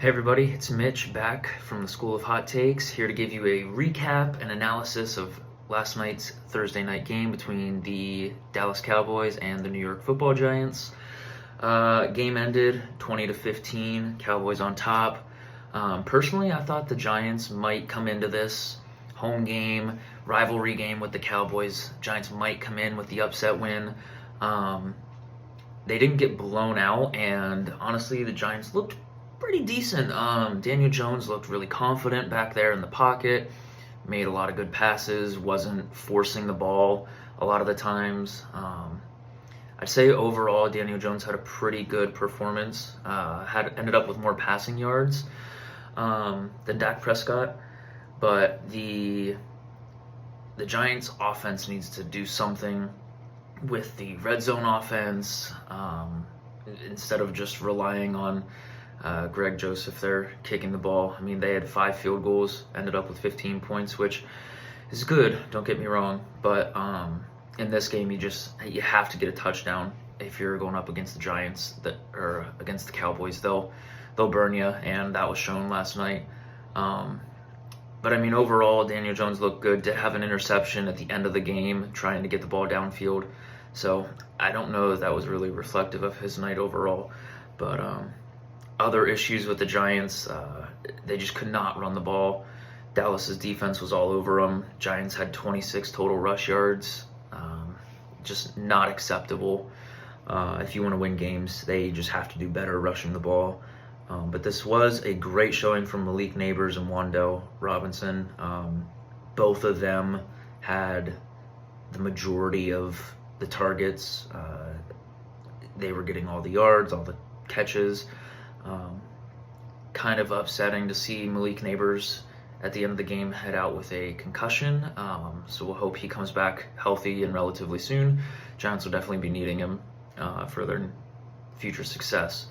Hey everybody, it's Mitch back from the School of Hot Takes, here to give you a recap and analysis of last night's Thursday night game between the Dallas Cowboys and the New York Football Giants. Game ended 20-15, Cowboys on top. Personally, I thought the Giants might come into this home game, rivalry game with the Cowboys. Giants might come in with the upset win. They didn't get blown out, and honestly, the Giants looked pretty decent. Daniel Jones looked really confident back there in the pocket, made a lot of good passes, wasn't forcing the ball a lot of the times. I'd say overall Daniel Jones had a pretty good performance, ended up with more passing yards than Dak Prescott, but the Giants offense needs to do something with the red zone offense, instead of just relying on Greg Joseph there kicking the ball. I mean, they had 5 field goals, ended up with 15 points, which is good, don't get me wrong, but in this game you have to get a touchdown if you're going up against the Giants or against the Cowboys. They'll burn you, and that was shown last night. But I mean, overall, Daniel Jones looked good to have an interception at the end of the game trying to get the ball downfield. So I don't know if that was really reflective of his night overall, but other issues with the Giants, they just could not run the ball. Dallas's defense was all over them. Giants had 26 total rush yards. Just not acceptable. If you want to win games, they just have to do better rushing the ball. But this was a great showing from Malik Nabers and Wan'Dale Robinson. Both of them had the majority of the targets. They were getting all the yards, all the catches. Kind of upsetting to see Malik Nabers at the end of the game head out with a concussion. So we'll hope he comes back healthy and relatively soon. Giants will definitely be needing him for their future success.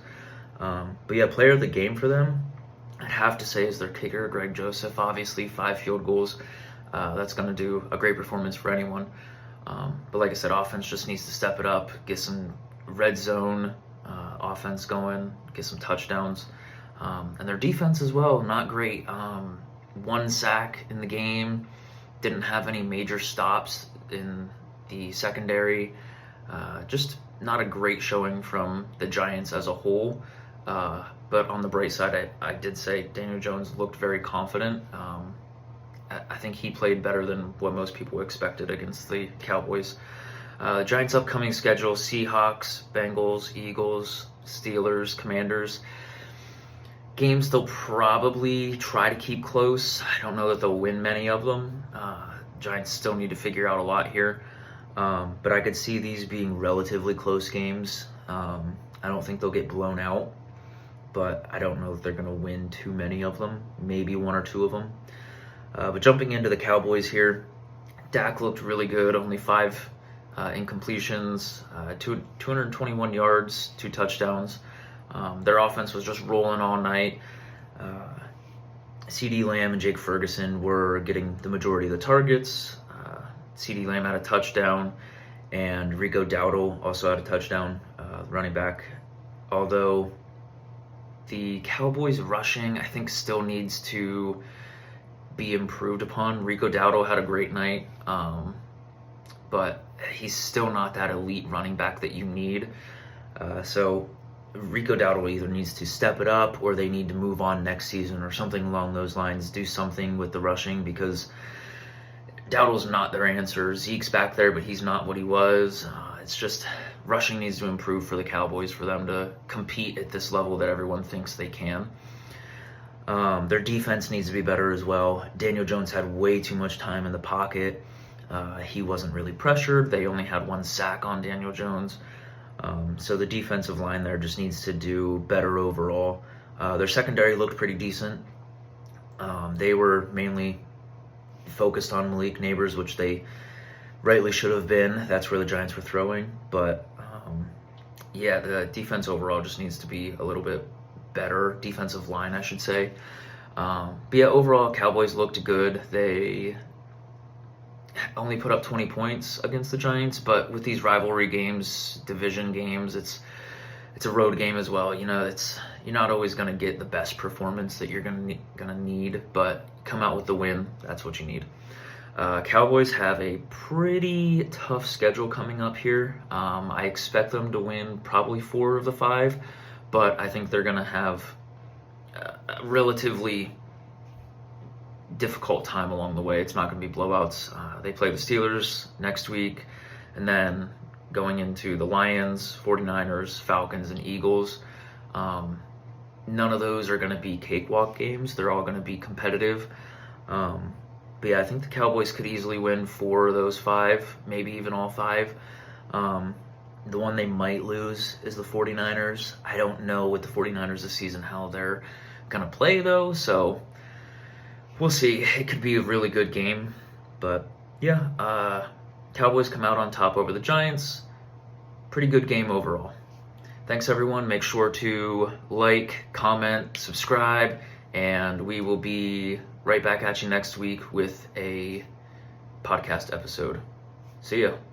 But yeah, player of the game for them, I'd have to say, is their kicker, Greg Joseph. Obviously, 5 field goals. That's going to do a great performance for anyone. But like I said, offense just needs to step it up, get some red zone offense going, get some touchdowns. And their defense as well, not great. 1 sack in the game, didn't have any major stops in the secondary. Just not a great showing from the Giants as a whole. But on the bright side, I did say Daniel Jones looked very confident. I think he played better than what most people expected against the Cowboys. Giants' upcoming schedule: Seahawks, Bengals, Eagles, Steelers, Commanders. Games they'll probably try to keep close. I don't know that they'll win many of them. Giants still need to figure out a lot here. But I could see these being relatively close games. I don't think they'll get blown out, but I don't know if they're going to win too many of them. Maybe 1 or 2 of them. But jumping into the Cowboys here, Dak looked really good. Only 5 incompletions, 221 yards, 2 touchdowns. Their offense was just rolling all night. CeeDee Lamb and Jake Ferguson were getting the majority of the targets. CeeDee Lamb had a touchdown, and Rico Dowdle also had a touchdown, running back. Although the Cowboys rushing, I think, still needs to be improved upon. Rico Dowdle had a great night, but he's still not that elite running back that you need. So Rico Dowdle either needs to step it up, or they need to move on next season or something along those lines. Do something with the rushing, because Dowdle's not their answer. Zeke's back there, but he's not what he was. It's just rushing needs to improve for the Cowboys for them to compete at this level that everyone thinks they can. Their defense needs to be better as well. Daniel Jones had way too much time in the pocket. He wasn't really pressured. They only had 1 sack on Daniel Jones. So the defensive line there just needs to do better overall. Their secondary looked pretty decent. They were mainly focused on Malik Nabers, which they rightly should have been. That's where the Giants were throwing. But yeah, the defense overall just needs to be a little bit better. Defensive line, I should say. But yeah, overall, Cowboys looked good. They only put up 20 points against the Giants, but with these rivalry games, division games, it's a road game as well. You know, you're not always going to get the best performance that you're going to need, but come out with the win. That's what you need. Cowboys have a pretty tough schedule coming up here. I expect them to win probably 4 of the 5, but I think they're going to have a relatively difficult time along the way. It's not going to be blowouts. They play the Steelers next week, and then going into the Lions, 49ers, Falcons, and Eagles. None of those are going to be cakewalk games. They're all going to be competitive. But yeah, I think the Cowboys could easily win 4 of those 5, maybe even all 5. The one they might lose is the 49ers. I don't know with the 49ers this season how they're going to play, though, so we'll see. It could be a really good game. But yeah, Cowboys come out on top over the Giants. Pretty good game overall. Thanks, everyone. Make sure to like, comment, subscribe, and we will be right back at you next week with a podcast episode. See ya.